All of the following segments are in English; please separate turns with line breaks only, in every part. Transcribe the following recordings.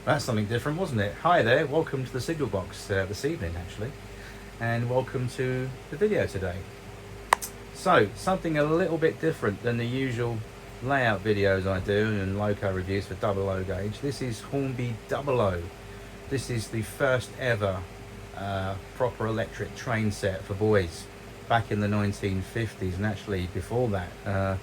That's something different, wasn't it? Hi there, welcome to the Signal Box this evening, actually, and welcome to the video today. So, something a little bit different than the usual layout videos I do and loco reviews for 00 gauge. This is Hornby 00. This is the first ever proper electric train set for boys back in the 1950s, and actually before that.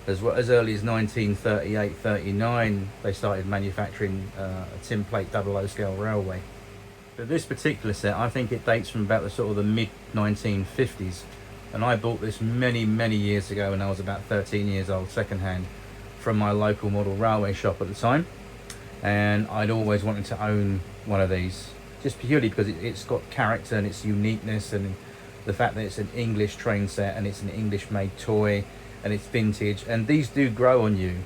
As early as 1938-39, they started manufacturing a tin plate 00 scale railway. But this particular set, I think it dates from about the sort of the mid 1950s, and I bought this many years ago when I was about 13 years old, second hand, from my local model railway shop at the time. And I'd always wanted to own one of these, just purely because it's got character and its uniqueness, and the fact that it's an English train set and it's an English made toy and it's vintage, and these do grow on you.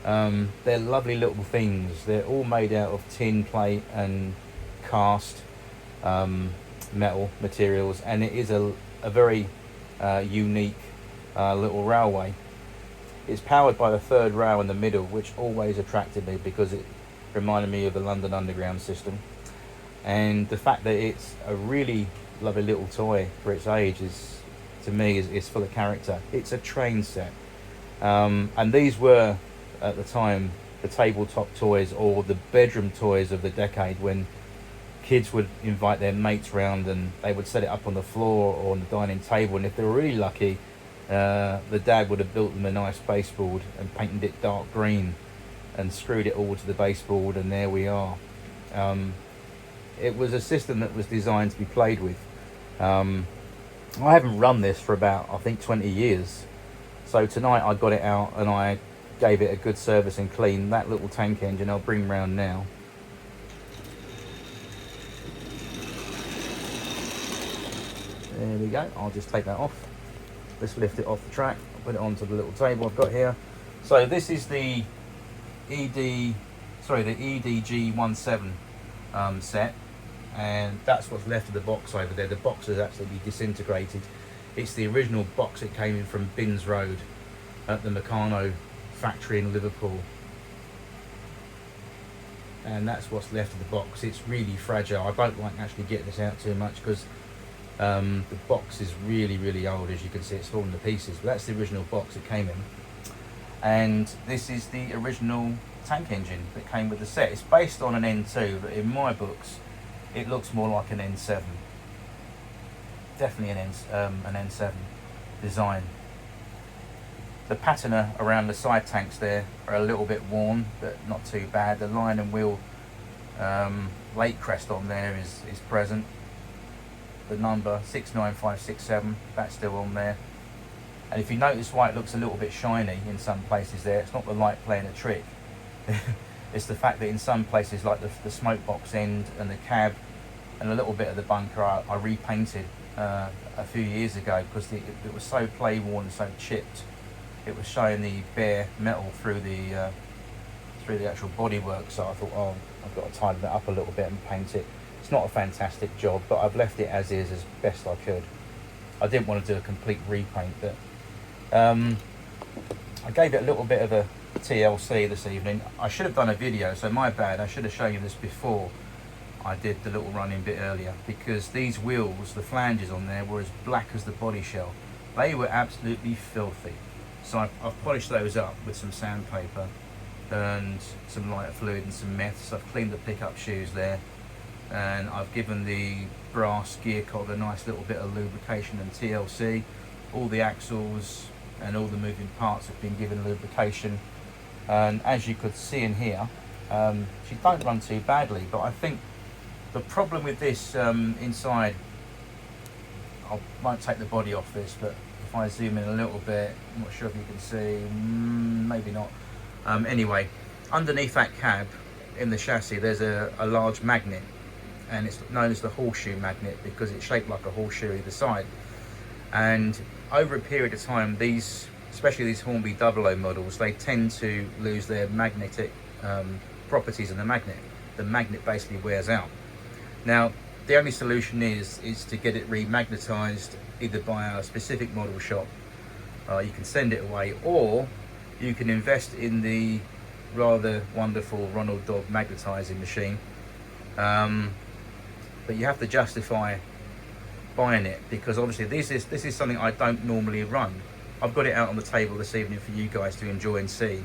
They're lovely little things. They're all made out of tin plate and cast metal materials, and it is a very unique little railway. It's powered by the third rail in the middle, which always attracted me because it reminded me of the London Underground system. And the fact that it's a really lovely little toy for its age is, to me, is full of character. It's a train set, and these were at the time the tabletop toys or the bedroom toys of the decade, when kids would invite their mates round and they would set it up on the floor or on the dining table, and if they were really lucky, the dad would have built them a nice baseboard and painted it dark green and screwed it all to the baseboard, and there we are. It was a system that was designed to be played with. I haven't run this for about, I think, 20 years. So tonight I got it out and I gave it a good service and clean. That little tank engine I'll bring round now. There we go. I'll just take that off. Let's lift it off the track. I'll put it onto the little table I've got here. So this is the the EDG17 set. And that's what's left of the box over there. The box is absolutely disintegrated. It's the original box. It came in from Binns Road at the Meccano factory in Liverpool, and that's what's left of the box. It's really fragile. I don't like actually getting this out too much because the box is really old. As you can see, it's fallen to pieces, but that's the original box it came in. And this is the original tank engine that came with the set. It's based on an N2, but in my books it looks more like an N7. Definitely an N7 design. The patina around the side tanks there are a little bit worn, but not too bad. The line and wheel lake crest on there is present. The number 69567, that's still on there. And if you notice why it looks a little bit shiny in some places there, it's not the light playing a trick. It's the fact that in some places, like the smoke box end and the cab and a little bit of the bunker, I repainted a few years ago because it was so play worn and so chipped. It was showing the bare metal through the actual bodywork. So I thought, oh, I've got to tidy that up a little bit and paint it. It's not a fantastic job, but I've left it as is as best I could. I didn't want to do a complete repaint, but I gave it a little bit of a TLC this evening. I should have done a video, so my bad. I should have shown you this before I did the little running bit earlier, because these wheels, the flanges on there, were as black as the body shell. They were absolutely filthy. So I've polished those up with some sandpaper and some lighter fluid and some meth. So I've cleaned the pickup shoes there, and I've given the brass gear cog a nice little bit of lubrication and TLC. All the axles and all the moving parts have been given lubrication, and as you could see in here, she don't run too badly. But I think the problem with this inside, I won't take the body off this, but if I zoom in a little bit, I'm not sure if you can see, maybe not. Anyway, underneath that cab in the chassis there's a large magnet, and it's known as the horseshoe magnet because it's shaped like a horseshoe either side. And over a period of time, especially these Hornby 00 models, they tend to lose their magnetic properties in the magnet. The magnet basically wears out. Now, the only solution is to get it remagnetized, either by a specific model shop, you can send it away, or you can invest in the rather wonderful Ronald Dog magnetising machine. But you have to justify buying it, because obviously this is something I don't normally run. I've got it out on the table this evening for you guys to enjoy and see,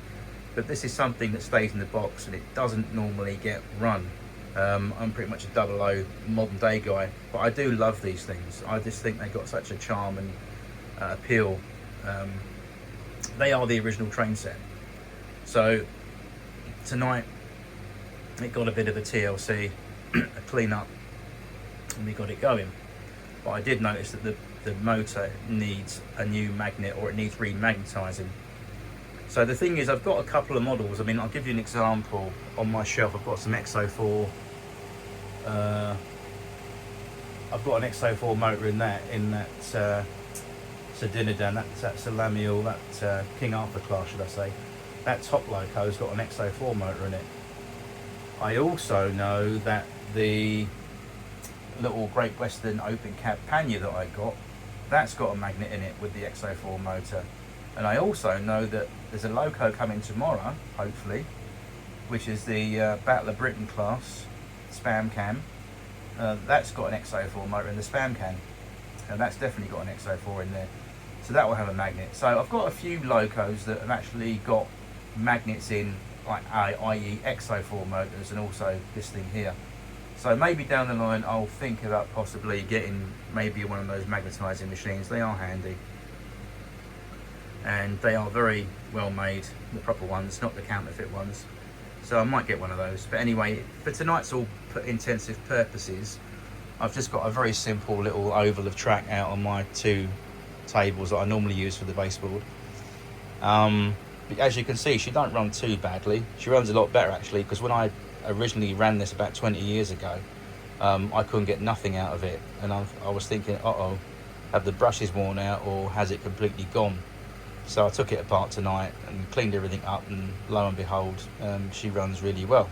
but this is something that stays in the box and it doesn't normally get run. I'm pretty much a 00 modern day guy, but I do love these things. I just think they've got such a charm and appeal. They are the original train set. So tonight it got a bit of a TLC, a clean up, and we got it going. But I did notice that the motor needs a new magnet, or it needs remagnetising. So the thing is, I've got a couple of models. I mean, I'll give you an example. On my shelf I've got some XO4. I've got an XO4 motor in that Sardinadan, that Salamiel, that King Arthur class, should I say. That top loco's got an XO4 motor in it. I also know that the little Great Western open cab pannier that I got, that's got a magnet in it with the XO4 motor. And I also know that there's a loco coming tomorrow, hopefully, which is the Battle of Britain class spam can. That's got an XO4 motor in the spam can, and that's definitely got an XO4 in there, so that will have a magnet. So I've got a few locos that have actually got magnets in, like i.e. XO4 motors, and also this thing here. So maybe down the line I'll think about possibly getting maybe one of those magnetising machines. They are handy and they are very well made, the proper ones, not the counterfeit ones. So I might get one of those. But anyway, for tonight's all intensive purposes, I've just got a very simple little oval of track out on my two tables that I normally use for the baseboard. As you can see, she don't run too badly. She runs a lot better actually, because when I originally ran this about 20 years ago, I couldn't get nothing out of it, and I was thinking, uh-oh, have the brushes worn out or has it completely gone? So I took it apart tonight and cleaned everything up, and lo and behold, she runs really well,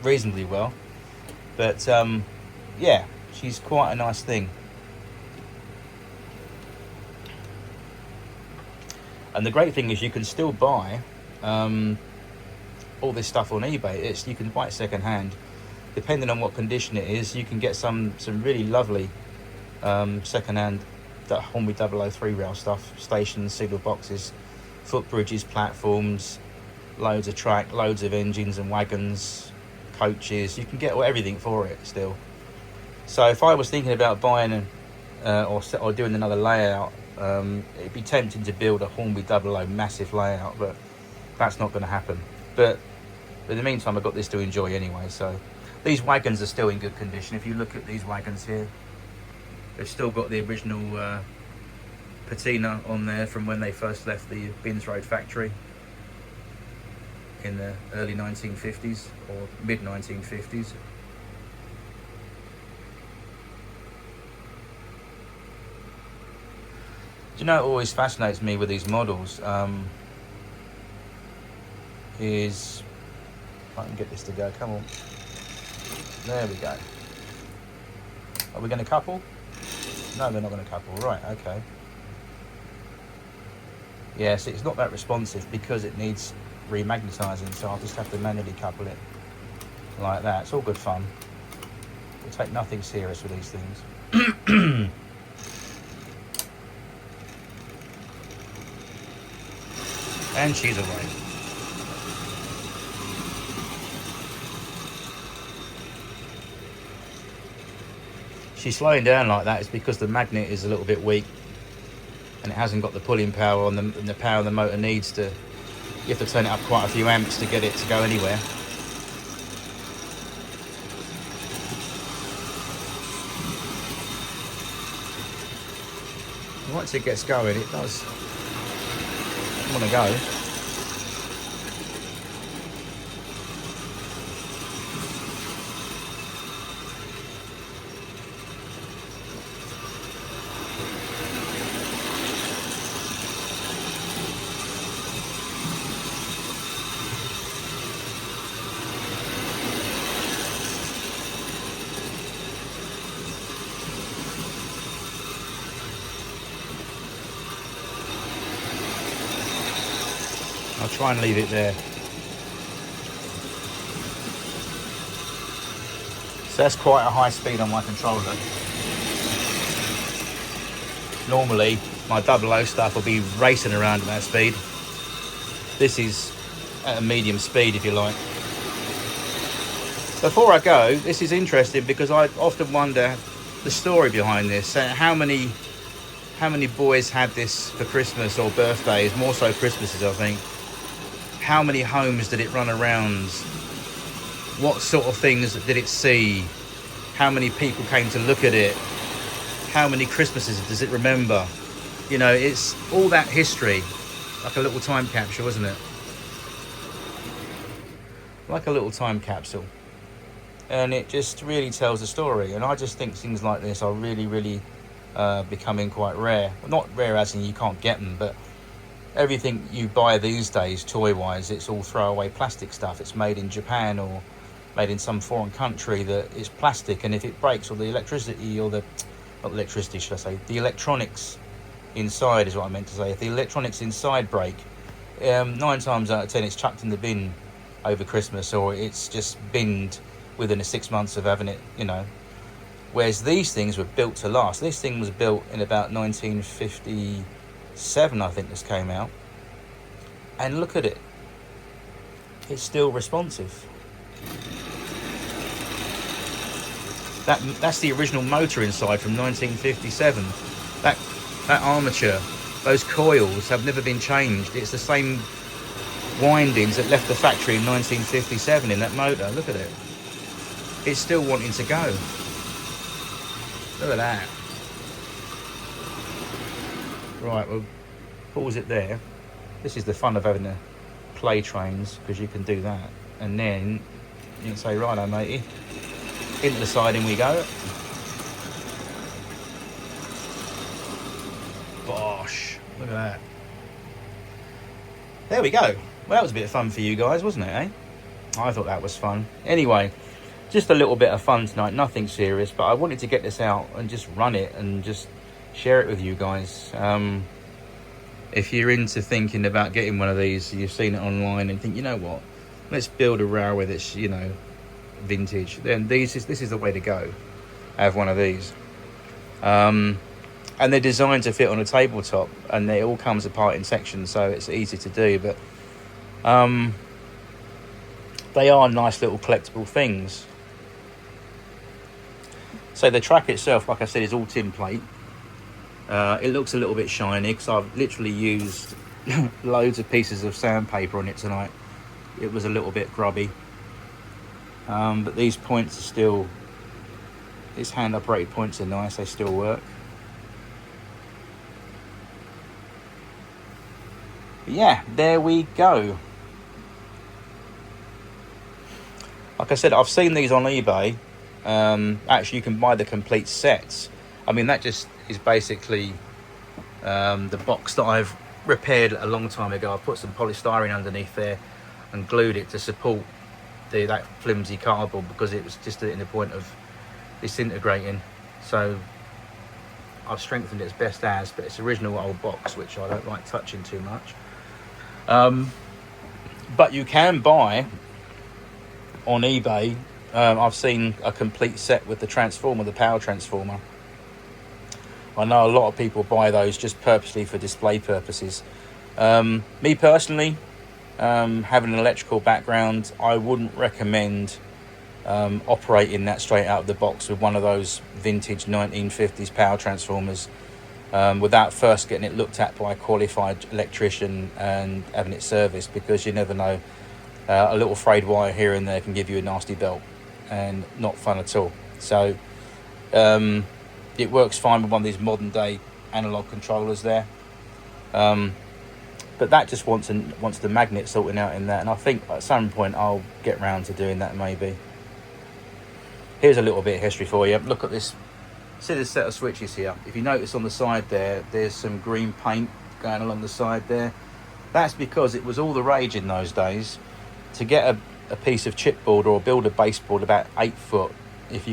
reasonably well. But yeah, she's quite a nice thing. And the great thing is you can still buy all this stuff on eBay. You can buy it second hand, depending on what condition it is. You can get some really lovely second hand, that Hornby 003 rail stuff, stations, signal boxes, footbridges, platforms, loads of track, loads of engines and wagons, coaches. You can get everything for it still. So if I was thinking about buying or doing another layout, it'd be tempting to build a Hornby 00 massive layout, but that's not going to happen. But in the meantime, I've got this to enjoy anyway. So these wagons are still in good condition. If you look at these wagons here, they've still got the original patina on there from when they first left the Binns Road factory in the early 1950s or mid 1950s. Do you know what always fascinates me with these models is, if I can get this to go, come on, there we go. Are we going to couple? No, they're not going to couple, right, okay. Yes, it's not that responsive because it needs remagnetising, so I'll just have to manually couple it like that. It's all good fun. We'll take nothing serious with these things. And she's away. She's slowing down like that is because the magnet is a little bit weak and it hasn't got the pulling power on the power the motor needs to. You have to turn it up quite a few amps to get it to go anywhere. Once it gets going, it does want to go. I'll try and leave it there. So that's quite a high speed on my controller. Normally my 00 stuff will be racing around at that speed. This is at a medium speed, if you like. Before I go, this is interesting because I often wonder the story behind this. How many boys had this for Christmas or birthdays, more so Christmases, I think. How many homes did it run around? What sort of things did it see? How many people came to look at it? How many Christmases does it remember? You know, it's all that history, like a little time capsule, isn't it? Like a little time capsule. And it just really tells a story. And I just think things like this are really, really becoming quite rare. Well, not rare as in you can't get them, but everything you buy these days, toy-wise, it's all throwaway plastic stuff. It's made in Japan or made in some foreign country that is plastic, and if it breaks, or the electricity, or not electricity, should I say, the electronics inside is what I meant to say. If the electronics inside break, 9 times out of 10 it's chucked in the bin over Christmas, or it's just binned within 6 months of having it, you know. Whereas these things were built to last. This thing was built in about 1957, I think this came out. And look at it. It's still responsive. That's the original motor inside from 1957. That armature, those coils have never been changed. It's the same windings that left the factory in 1957 in that motor. Look at it. It's still wanting to go. Look at that. Right, we'll pause it there. This is the fun of having the play trains, because you can do that. And then you can say, righto matey, into the siding we go. Bosh, look at that. There we go. Well, that was a bit of fun for you guys, wasn't it, eh? I thought that was fun. Anyway, just a little bit of fun tonight, nothing serious, but I wanted to get this out and just run it and just share it with you guys. If you're into thinking about getting one of these, you've seen it online and think, you know what, let's build a row with this, you know, vintage, then this is the way to go. Have one of these. And they're designed to fit on a tabletop, and it all comes apart in sections, so it's easy to do, but they are nice little collectible things. So the track itself, like I said, is all tin plate. It looks a little bit shiny because I've literally used loads of pieces of sandpaper on it tonight. It was a little bit grubby, but these points are still, these hand operated points are nice, they still work. But yeah, there we go. Like I said, I've seen these on eBay. Actually, you can buy the complete sets. I mean, that just is basically the box that I've repaired a long time ago. I put some polystyrene underneath there and glued it to support that flimsy cardboard, because it was just in the point of disintegrating. So I've strengthened it as best as, but it's original old box, which I don't like touching too much. But you can buy on eBay, I've seen a complete set with the transformer, the power transformer. I know a lot of people buy those just purposely for display purposes. Me personally, having an electrical background, I wouldn't recommend operating that straight out of the box with one of those vintage 1950s power transformers without first getting it looked at by a qualified electrician and having it serviced, because you never know. A little frayed wire here and there can give you a nasty belt, and not fun at all. So it works fine with one of these modern day analog controllers there, but that just wants the magnet sorting out in that, and I think at some point I'll get round to doing that maybe. Here's a little bit of history for you. Look at this. See this set of switches here. If you notice on the side there's some green paint going along the side there. That's because it was all the rage in those days to get a piece of chipboard or build a baseboard about 8 foot. If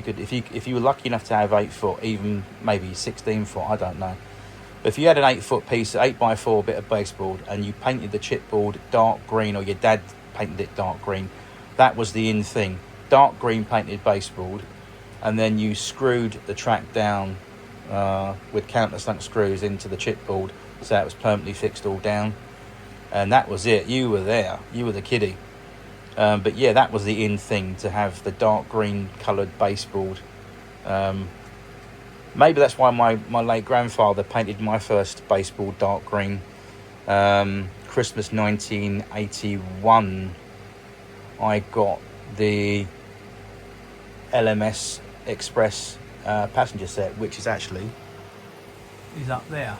you were lucky enough to have 8 foot, even maybe 16 foot, I don't know. But if you had an 8 foot piece, 8x4 bit of baseboard, and you painted the chipboard dark green, or your dad painted it dark green, that was the in thing. Dark green painted baseboard. and then you screwed the track down with countersunk screws into the chipboard, so it was permanently fixed all down, and that was it. You were there, you were the kiddie. But yeah, that was the in thing, to have the dark green coloured baseboard. Maybe that's why my late grandfather painted my first baseboard dark green. Christmas 1981, I got the LMS Express passenger set, which is actually up there.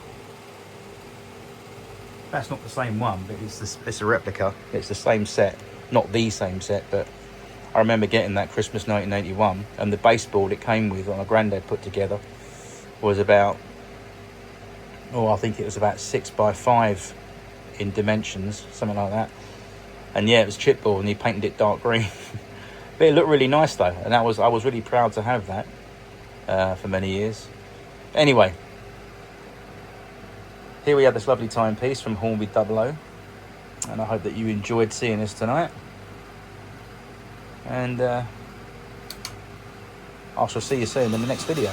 That's not the same one, but it's a replica. It's the same set, not the same set, but I remember getting that Christmas 1981, and the baseboard it came with, on a granddad put together, was about, I think it was about 6x5 in dimensions, something like that. And yeah, it was chipboard, and he painted it dark green. But it looked really nice though, and I was really proud to have that for many years. Anyway, here we have this lovely timepiece from Hornby 00, and I hope that you enjoyed seeing this tonight. And I shall see you soon in the next video.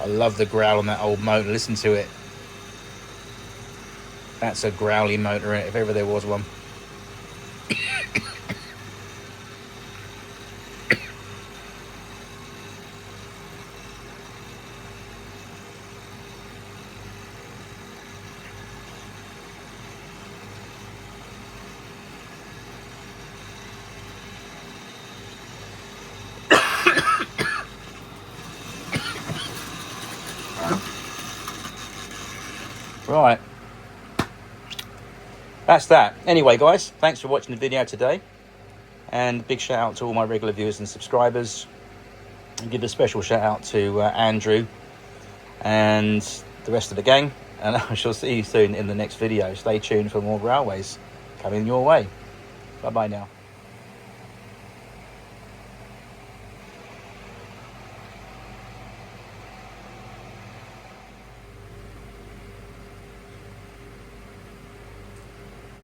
I love the growl on that old motor. Listen to it. That's a growly motor, if ever there was one. Right, that's that. Anyway guys, thanks for watching the video today, and big shout out to all my regular viewers and subscribers, and give a special shout out to Andrew and the rest of the gang, and I shall see you soon in the next video. Stay tuned for more railways coming your way. Bye bye now.